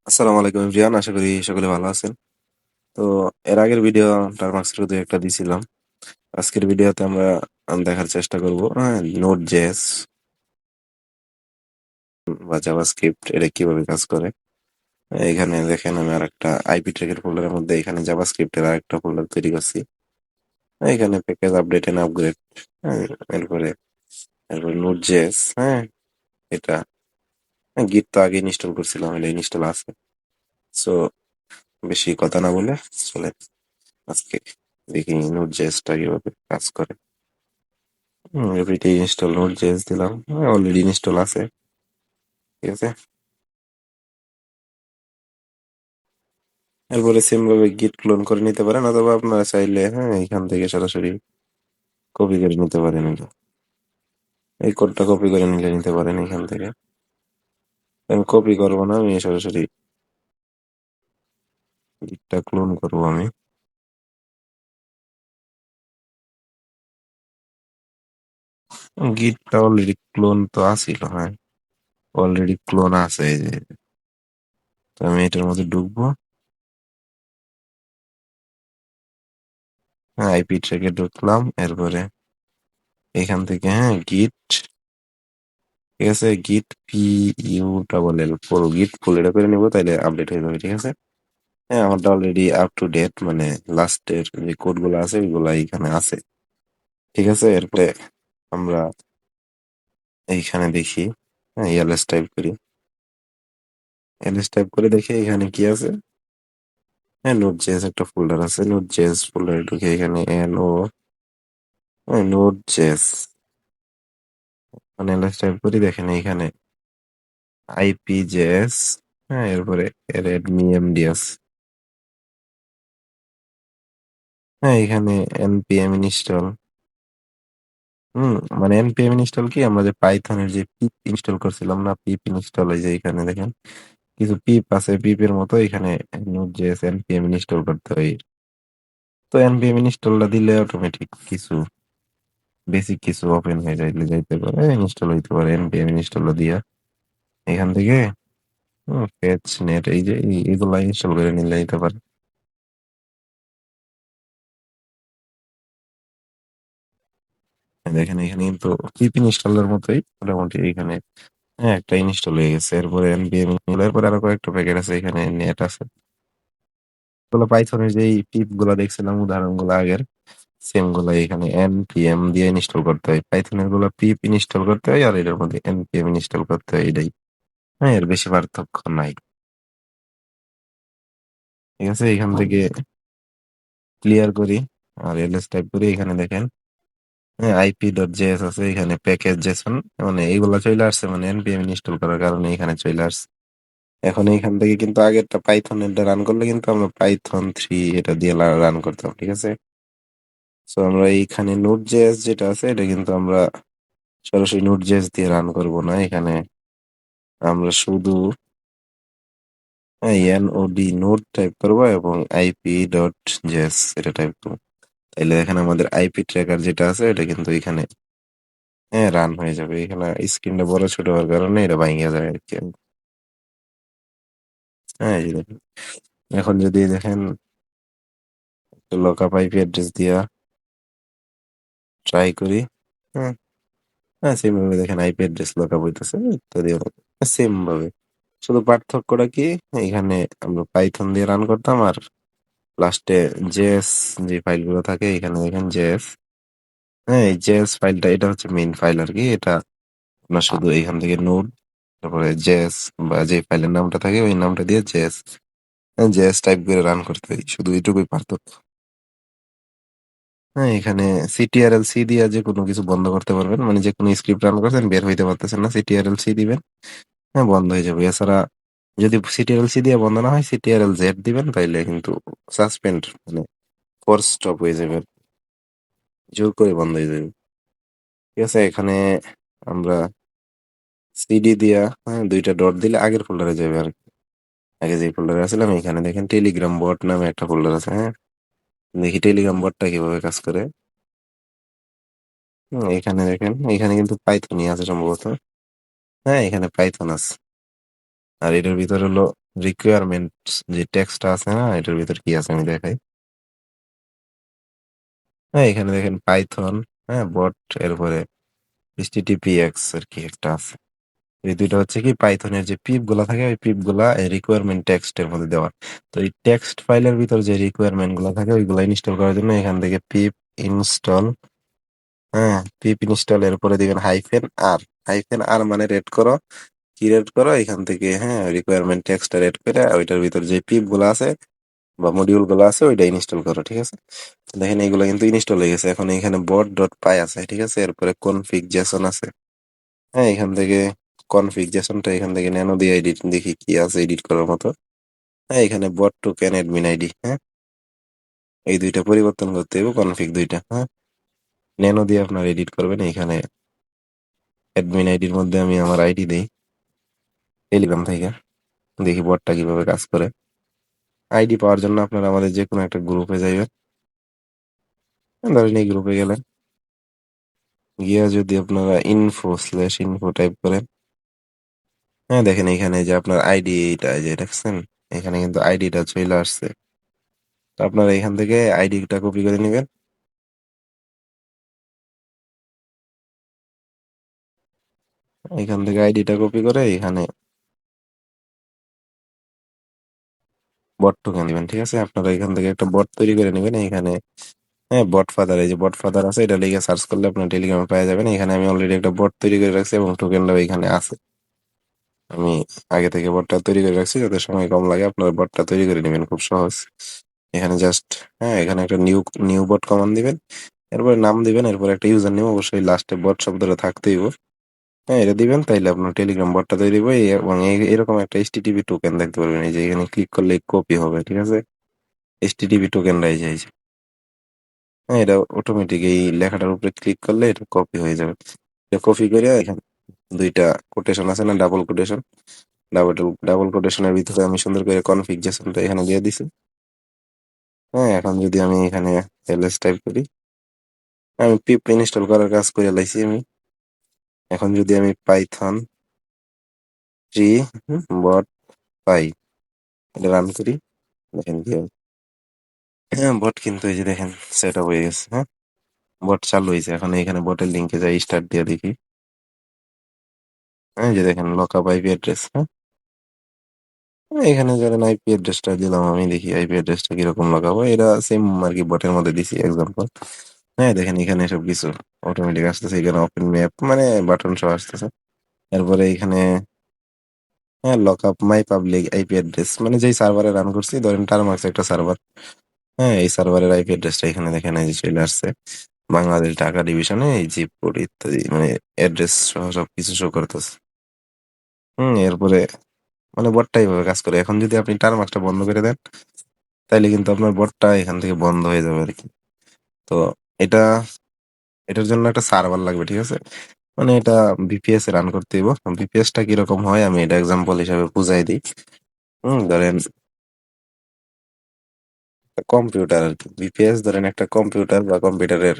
আসসালামু আলাইকুম এভরিওয়ান। আশা করি সকলে ভালো আছেন। তো এর আগের ভিডিও টার্মাক্স শুধু একটা দিছিলাম। আজকের ভিডিওতে আমরা দেখার চেষ্টা করব Node.js বা জাভাস্ক্রিপ্ট এটা কিভাবে কাজ করে। এখানে দেখেন আমি আরেকটা আইপি ট্র্যাকের ফোল্ডারের মধ্যে এখানে জাভাস্ক্রিপ্টের আরেকটা ফোল্ডার তৈরি করছি। এখানে প্যাকেজ আপডেট এন্ড আপগ্রেড, এরপরে Node.js, এটা গিট তো আগে ইনস্টল করছিলাম, এটা ইনস্টল আছে। সো বেশি কথা না বলে চলে আজকে দেখি Node.js টা কিভাবে কাজ করে। এভরিডে ইনস্টল Node.js দিলাম, অলরেডি ইনস্টল আছে। ঠিক আছে, এরপরে সেম ভাবে গিট ক্লোন করে নিতে পারেন, অথবা আপনারা চাইলে এখান থেকে সরাসরি কপি করে নিতে পারেন। এই কোডটা কপি করে নিতে পারেন এখান থেকে। আমি কপি করবো না, আমি সরাসরি গিটটা ক্লোন করবো আমি। গিটটা অলরেডি ক্লোন তো আছিল, অলরেডি ক্লোন আছে এই যে। তো আমি এটার মধ্যে ঢুকবো, আইপি ট্র্যাকে ঢুকলাম, এরপরে এখান থেকে গিট, ঠিক আছে, গিট পি ইউ ডাবল এল পুরো গিট ফুল এটা করে নিবো, তাইলে আপডেট হয়ে যাবে। ঠিক আছে, আমারটা অলরেডি আপ টু ডেট, মানে লাস্টের যে কোড গুলো আছে ওইগুলা এখানে আছে। ঠিক আছে, এরপরে আমরা এইখানে দেখি, এলএস টাইপ করি, এলএস টাইপ করে দেখি এখানে কি আছে। নোট জেএস একটা ফোল্ডার আছে, নোট জেএস ফোল্ডারে ঢুকে এখানে এন ও নোট জেএস, মানে এলএস টাইপ করি, দেখেন এইখানে আইপি জেএস, এরপরে রেডমি এমডিএস, এখানে npm ইনস্টল। মানে npm ইনস্টল কি, আমরা যে পাইথনের যে পিপ ইনস্টল করছিলাম না, পিপ ইনস্টল, এই যে এখানে দেখেন কিছু পিপ আছে, পিপের মতো এখানে Node.js npm ইনস্টল করতে হয়। তো npm ইনস্টলটা দিলে অটোমেটিক কিছু বেসিক কিছু ওপেন হয়ে যাইতে পারে, ইনস্টল হইতে পারে npm ইনস্টল দিয়া এখান থেকে। ফেচ নেট, এই যে এইগুলা ইনস্টল করে নিলে দিতে পারে। দেখেন এখানে কিন্তু পিপ ইনস্টলের মতোই মোটামুটি এখানে একটা ইনস্টল হয়ে গেছে। এরপরে npm, এরপরে আরো কয়েকটা প্যাকেট আছে, এখানে নেট আছে। গুলো পাইথনের যে পিপ গুলা দেখছিলাম উদাহরণ গুলো আগের, সেম গুলা এখানে npm দিয়ে ইনস্টল করতে হয়। পাইথনের গুলো পিপ ইনস্টল করতে হয়, আর এটার মধ্যে npm ইনস্টল করতে হয়, এটাই। এর বেশি পার্থক্য নাই। ঠিক আছে, এখান থেকে ক্লিয়ার করি আর এলএস টাইপ করি। এখানে দেখেন ip.js আছে, এখানে প্যাকেজ জেসন, মানে এইগুলা চলে আসছে, মানে npm ইনস্টল করার কারণে এখানে চলে আসছে। এখন এইখান থেকে কিন্তু আগেরটা পাইথন এটা রান করলে কিন্তু আমরা পাইথন 3 এটা দিয়ে রান করতাম। ঠিক আছে, তো আমরা এইখানে নোট জেএস যেটা আছে এটা কিন্তু আমরা সরাসরি নোট জেএস দিয়ে রান করব না। এখানে আমরা শুধু এনওডি নোড টাইপ করবো এবং IP.js এটা টাইপ করবো। তাইলে এখানে আমাদের আইপি ট্র্যাকার যেটা আছে এটা কিন্তু এখানে রান হয়ে যাবে। এখানে স্ক্রিনটা বড় ছোট হওয়ার কারণে এটা ভাঙিয়া যায় আর কি। এই যে দেখেন, এখন যদি দেখেন লোকআপ আইপি অ্যাড্রেস দিয়া ট্রাই করি, হ্যাঁ সেম ভাবে দেখেন আইপি অ্যাড্রেস লোকআপ হইতেছে ইত্যাদি, সেম ভাবে। শুধু পার্থক্যটা কি, এখানে আমরা পাইথন দিয়ে রান করতাম, আর লাস্টে জেএস যে ফাইলগুলো থাকে এখানে দেখেন জেএস, এই জেএস ফাইলটা এটা হচ্ছে মেইন ফাইল আর কি। এটা আপনার শুধু এখান থেকে নোড, তারপরে জেএস বা যে ফাইলের নামটা থাকে ওই নামটা দিয়ে জেএস জেএস টাইপ করে রান করতে হয়, শুধু এইটুকুই পার্থক্য। এখানে সিটিআরএল সি দিয়ে যে কোনো কিছু বন্ধ করতে পারবেন, মানে যে কোনো স্ক্রিপ্ট রান করছেন বের হইতে পারতেছেন না, সিটিআরএল সি দিবেন, বন্ধ হয়ে যাবে। এছাড়া যদি সিটিআরএল সি দিয়ে বন্ধ না হয়, সিটিআরএল জেড দিবেন, তাইলে কিন্তু সাসপেন্ড, মানে ফোর্স স্টপ হয়ে যাবে, জোর করে বন্ধ হয়ে যাবে। ঠিক আছে, এখানে আমরা সিডি দিয়া দুইটা ডট দিলে আগের ফোল্ডারে যাবে আর কি। আগে যে ফোল্ডারে আসলাম এখানে দেখেন টেলিগ্রাম বট নামে একটা ফোল্ডার আছে। দেখি টেলিগ্রাম বটটা কিভাবে কাজ করে। এখানে দেখেন, এখানে কিন্তু পাইথনই আছে সম্ভবত। এখানে পাইথন আছে, আর এটার ভিতরে হলো রিকোয়ারমেন্ট যে টেক্সটটা আছে না এটার ভিতর কি আছে আমি দেখাই। হ্যাঁ, এখানে দেখেন পাইথন, হ্যাঁ, বট এরপরে HTTPX আর কি একটা আছে। এই ২ টা হচ্ছে কি পাইথনের যে পিপ গুলা থাকে ওই পিপ গুলা রিকোয়ারমেন্ট টেক্সট এর মধ্যে দেওয়া। তো এই টেক্সট ফাইলের ভিতর যে রিকোয়ারমেন্ট গুলা থাকে ওইগুলা ইনস্টল করার জন্য এখান থেকে পিপ ইনস্টল, হ্যাঁ, পিপ ইনস্টল এর পরে দিবেন -r। -r মানে রেড করো, কি রেড করো এখান থেকে, হ্যাঁ, রিকোয়ারমেন্ট টেক্সটটা রেড করে ওইটার ভিতর যে পিপ গুলা আছে বা মডিউল গুলো আছে ওইটা ইনস্টল করো, ঠিক আছে? দেখেন এইগুলো কিন্তু ইনস্টল হয়ে গেছে। এখন এখানে bot.py আছে, ঠিক আছে? এরপরে config.json আছে। হ্যাঁ, এখান থেকে config.json-টা এখান থেকে ন্যানো দিয়ে এডিট দেখি কি আছে এডিট করার মতো। হ্যাঁ, এখানে bot token admin ID, হ্যাঁ? এই ২ টা পরিবর্তন করতে হবে config ২ টা, হ্যাঁ? ন্যানো দিয়ে আপনারা এডিট করবেন। এখানে admin ID-র মধ্যে আমি আমার আইডি দেই টেলিগ্রাম থেকে। দেখি বটটা কিভাবে কাজ করে। আইডি পাওয়ার জন্য আপনারা আমাদের যেকোনো একটা গ্রুপে যাইবেন। ধরেন এই গ্রুপে গেলেন। গিয়া যদি আপনারা info/info টাইপ করেন, হ্যাঁ, দেখেন এখানে যে আপনার আইডি এইটা এই যে দেখছেন? এখানে কিন্তু আইডিটা চইলা আসছে। তো আপনারা এখান থেকে আইডিটা কপি করে নিবেন। এখান থেকে আইডিটা কপি করে এখানে বট টোকেন দিবেন, ঠিক আছে? আপনারা এখান থেকে একটা বট তৈরি করে নিবেন। এইখানে, হ্যাঁ, বটফাদার এই যে বটফাদার আছে এটা লিখে সার্চ করলে আপনার টেলিগ্রামে পাওয়া যাবেন। এখানে আমি অলরেডি একটা বট তৈরি করে রাখছি এবং টোকেনটাও এখানে আছে। আমি আগে থেকে বটটা তৈরি করে রাখছি যাতে সময় কম লাগে। আপনারা বটটা তৈরি করে নিবেন খুব সহজ। এখানে জাস্ট, হ্যাঁ, এখানে একটা নিউ বট কমান্ড দিবেন। এরপরে নাম দিবেন, এরপর একটা ইউজার নেম, অবশ্যই লাস্টে বট শব্দটা থাকতেই হবে। হ্যাঁ, এটা দিবেন তাইলে আপনার টেলিগ্রাম বটটা তৈরি হবে এবং এরকম একটা HTTP টোকেন দেখতে পারবেন। এই যে এখানে ক্লিক করলে কপি হবে, ঠিক আছে? HTTP টোকেনটা এই যে হ্যাঁ, এটা অটোমেটিক এই লেখাটার উপরে ক্লিক করলে এটা কপি হয়ে যাবে। এটা কপি করে এখানে ২ টা কোটেশন আছে না, ডাবল কোটেশন, ডাবল ডাবল কোটেশনের ভিতরে আমি সুন্দর করে config.json-টা এখানে দিয়ে দিছি। হ্যাঁ, এখন যদি আমি এখানে ls টাইপ করি, আমি পিপ ইনস্টল করার কাজ করে লাইছি আমি। এখন যদি আমি পাইথন 3 বট পাই এটা রান করি, দেখেন কি হয়। হ্যাঁ, বট কিন্তু এই যে দেখেন সেট আপ হয়ে গেছে, হ্যাঁ? বট চালু হইছে। এখন এখানে বটের লিংকে যাই স্টার্ট দিয়ে দেখি। হ্যাঁ, এই যে দেখেন লকআপ আইপি অ্যাড্রেস, হ্যাঁ? এখানে ধরেন আইপি অ্যাড্রেসটা দিলাম আমি দেখি আইপি অ্যাড্রেসটা কিরকম লাগাবো। এটা সেম আরকি বটের মধ্যে দিছি এক্সাম্পল। হ্যাঁ, দেখেন এখানে সবকিছু অটোমেটিক আসতেছে। এখানে ওপেন ম্যাপ মানে বাটন সহ আসতেছে। এরপরে এখানে, হ্যাঁ, লকআপ মাই পাবলিক আইপি অ্যাড্রেস মানে যেই সার্ভারে রান করছি ধরেন টারমার্কস একটা সার্ভার। হ্যাঁ, এই সার্ভারের আইপি অ্যাড্রেসটা এখানে দেখেন এই যে চলে আসছে। বাংলাদেশ ঢাকা ডিভিশনে এই জিপ কোড ইত্যাদি মানে অ্যাড্রেস সহ সবকিছু শো করতেছে। এরপরে মানে বটটা এইভাবে কাজ করে। এখন যদি আপনি টারমার্কসটা বন্ধ করে দেন, তাইলে কিন্তু আপনার বটটা এখান থেকে বন্ধ হয়ে যাবে আরকি। তো এটা এটার জন্য একটা সার্ভার লাগবে, ঠিক আছে? মানে এটা VPS এ রান করতে হইব। VPS টা কিরকম হয় আমি এটা এক্সাম্পল হিসাবে বুঝাই দিই। ধরেন কম্পিউটার আরকি। VPS ধরেন একটা কম্পিউটার বা কম্পিউটারের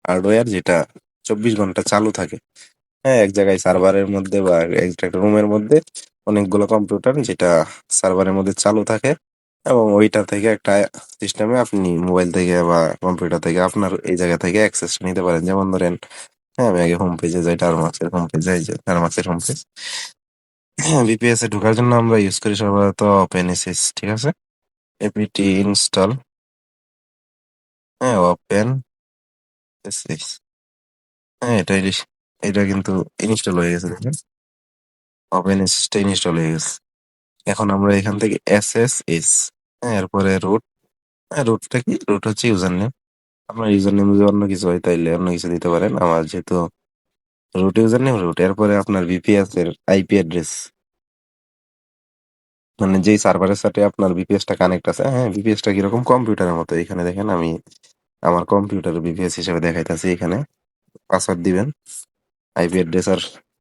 হার্ডওয়্যার যেটা ২৪ ঘন্টা চালু থাকে। হ্যাঁ, এক জায়গায় সার্ভারের মধ্যে বা একটা রুমের মধ্যে অনেকগুলো কম্পিউটার যেটা সার্ভারের মধ্যে চালু থাকে এবং ওইটা থেকে একটা সিস্টেমে আপনি মোবাইল থেকে বা কম্পিউটার থেকে আপনার এই জায়গা থেকে অ্যাক্সেস নিতে পারেন। যেমন ধরেন, হ্যাঁ, আমি আগে হোম পেজে যাই, টারমার্কসের হোম পেজ যাই যে টারমার্কসের হোম পেজ। হ্যাঁ, VPS এ ঢোকার জন্য আমরা ইউজ করি সাধারণত ওপেনএসএস, ঠিক আছে? apt ইনস্টল, হ্যাঁ, ওপেনএসএস, হ্যাঁ, এটা কিন্তু ইনস্টল হয়ে গেছে দেখেন। ওপেনএসএস টা ইনস্টল হয়ে গেছে। এখন আমরা এখান থেকে SSH, হ্যাঁ, এরপরে রুট, হ্যাঁ, রুটটা কি? রুট হচ্ছে ইউজার নেম। আপনার ইউজার নেম যদি অন্য কিছু হয় তাইলে অন্য কিছু দিতে পারেন। আমার যেহেতু রুট ইউজার নেম রুট। এরপরে আপনার VPS এর আইপি অ্যাড্রেস মানে যেই সার্ভারের সাথে আপনার VPS টা কানেক্ট আছে, হ্যাঁ, VPS টা কিরকম কম্পিউটারের মতো। এখানে দেখেন আমি আমার কম্পিউটার VPS হিসেবে দেখাইতাছি এখানে। পাসওয়ার্ড দিবেন। আইপি অ্যাড্রেস আর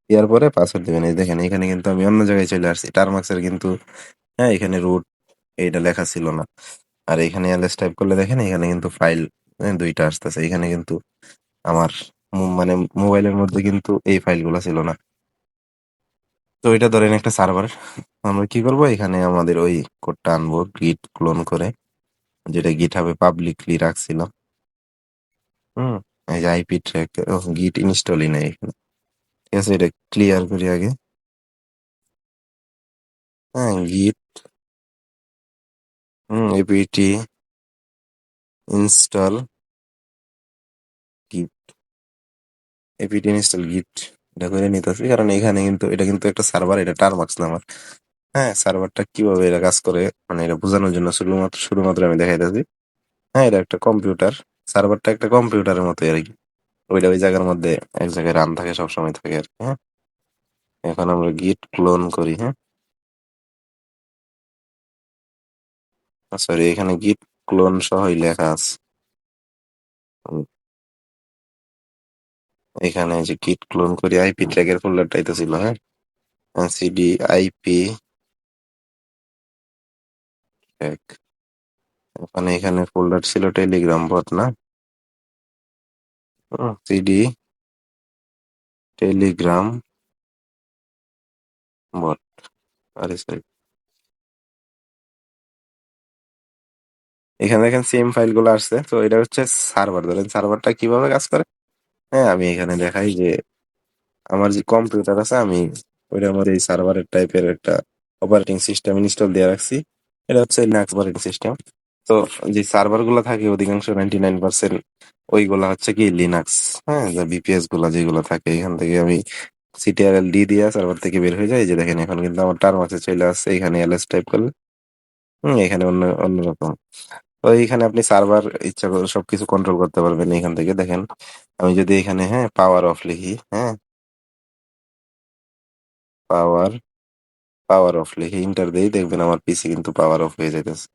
দেওয়ার পরে পাসওয়ার্ড দিবেন। এই দেখেন এখানে কিন্তু আমি অন্য জায়গায় চলে আসছি। টারমার্কসের কিন্তু, হ্যাঁ, এখানে রুট এইটা লেখা ছিল না। আর এখানে এলএস টাইপ করলে দেখেন এখানে কিন্তু ফাইল ২ টা আসতেছে। এখানে কিন্তু আমার মানে মোবাইলের মধ্যে কিন্তু এই ফাইলগুলা ছিল না। তো এটা ধরেন একটা সার্ভার। আমরা কি করব, এখানে আমাদের ওই কোডটা আনবো গিট ক্লোন করে, যেটা গিটহাবে পাবলিকলি রাখছিলাম। হুম, এই যে আইপি ট্র্যাক গিট ইনস্টলই নাই এখানে। ঠিক আছে, এটা ক্লিয়ার করি আগে। হ্যাঁ, গিট এপিটি ইনস্টল গিট, এপিটি ইনস্টল গিট, এটা করে নিতেছি। কারণ এখানে কিন্তু এটা কিন্তু একটা সার্ভার, এটা টারমাক্স নাম্বার। হ্যাঁ, সার্ভারটা কিভাবে এটা কাজ করে মানে এটা বোঝানোর জন্য শুধুমাত্র শুধুমাত্র আমি দেখাইতেছি। হ্যাঁ, এটা একটা কম্পিউটার, সার্ভারটা একটা কম্পিউটারের মতোই আর কি। ওইটা ওই জায়গার মধ্যে এক জায়গায় রান থাকে, সবসময় থাকে আর কি। হ্যাঁ, এখন আমরা গিট ক্লোন করি। হ্যাঁ, সরি, এখানে গিট ক্লোন সহই লেখা আছে। উম, এখানে যে গিট ক্লোন করি আইপি ট্র্যাকের ফোল্ডারটাই তো ছিল। হ্যাঁ, সিডি আইপি ট্র্যাক, মানে এখানে ফোল্ডার ছিল টেলিগ্রাম বট না, সিডি টেলিগ্রাম বট। আরে সরি, এখানে দেখেন সেম ফাইল গুলো আসছে। তো এটা হচ্ছে সার্ভার। ধরেন সার্ভারটা কিভাবে কাজ করে, হ্যাঁ আমি এখানে দেখাই যে আমার যে কম্পিউটার আছে, আমি ওইটার মধ্যে এই সার্ভারের টাইপের একটা অপারেটিং সিস্টেম ইনস্টল দিয়ে রাখছি। এটা হচ্ছে লিনাক্স অপারেটিং সিস্টেম। তো যে সার্ভার গুলো থাকে অধিকাংশ 99% ওইগুলা হচ্ছে কি লিনাক্স। হ্যাঁ, যে বিপিএস গুলা যেগুলো থাকে, এখান থেকে আমি সিটিআরএল ডি দিয়ে সার্ভার থেকে বের হয়ে যায়। এই যে দেখেন এখন কিন্তু আমার টার্ম চলে আসছে, এখানে এলএস টাইপ করলে এখানে অন্যরকম। তো এইখানে আপনি সার্ভার ইচ্ছা করে সবকিছু কন্ট্রোল করতে পারবেন এখান থেকে। দেখেন আমি যদি এখানে হ্যাঁ পাওয়ার অফ লিখি, হ্যাঁ পাওয়ার পাওয়ার অফ লিখে ইন্টার দেই, দেখবেন আমার পিসি কিন্তু পাওয়ার অফ হয়ে যাইতেছে।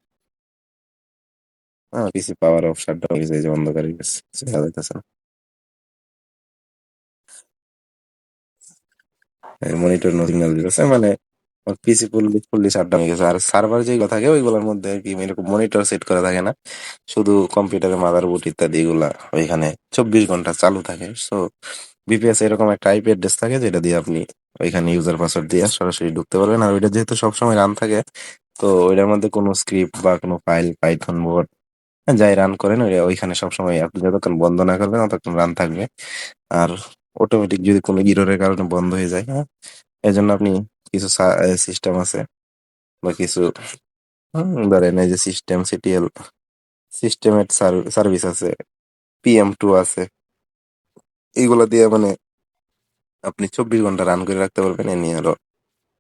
হ্যাঁ, পিসি পাওয়ার অফ শাটডাউন হয়ে যায়, যে অন্ধকার হয়ে গেছে, কিছু দেখা যাইতেছে না। মনিটর নো সিগন্যাল দিতেছে, মানে পিসি ফুললি ফুললি শাটডাউন হয়ে গেছে। আর সার্ভার যেগুলো থাকে ওইগুলোর মধ্যে আর কি এরকম মনিটর সেট করা থাকে না, শুধু কম্পিউটারের মাদারবোর্ড ইত্যাদি এগুলা ওইখানে 24 ঘন্টা চালু থাকে। সো বিপিএস এরকম একটা আইপি অ্যাড্রেস থাকে, যেটা দিয়ে আপনি ওইখানে ইউজার পাসওয়ার্ড দিয়ে সরাসরি ঢুকতে পারবেন। আর ওইটা যেহেতু সবসময় রান থাকে, তো ওইটার মধ্যে কোনো স্ক্রিপ্ট বা কোনো ফাইল, পাইথন বোর্ড যাই রান করেন ওইখানে সবসময় আপনি যতক্ষণ বন্ধ না করবেন ততক্ষণ রান থাকবে। আর অটোমেটিক যদি কোনো ইররের কারণে বন্ধ হয়ে যায়, হ্যাঁ, এজন্য আপনি কিছু সিস্টেম আছে বা কিছু ধরেন এই যে সিস্টেম সিটিএল সিস্টেমের সার্ভিস আছে, PM2 আছে, এইগুলা দিয়ে মানে আপনি 24 ঘন্টা রান করে রাখতে পারবেন। এ নিয়ে আরো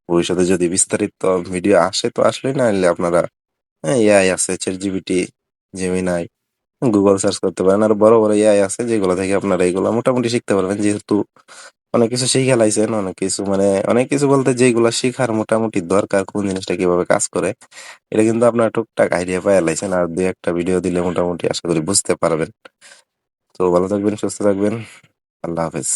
ভবিষ্যতে যদি বিস্তারিত ভিডিও আসে তো আসলেই, না হলে আপনারা এআই আছে, chat GPT, Gemini, Google search করতে পারেন। আর বড় বড় এআই আছে যেগুলো থেকে আপনারা এগুলো মোটামুটি শিখতে পারবেন। যেহেতু অনেক কিছু শিখে লাইছেন, অনেক কিছু মানে অনেক কিছু বলতে যেগুলো শিখার মোটামুটি দরকার, কোন জিনিসটা কিভাবে কাজ করে, এটা কিন্তু আপনার টুকটাক আইডিয়া পাইয়া লাইছেন। আর দুই একটা ভিডিও দিলে মোটামুটি আশা করি বুঝতে পারবেন। তো ভালো থাকবেন, সুস্থ থাকবেন, আল্লাহ হাফেজ।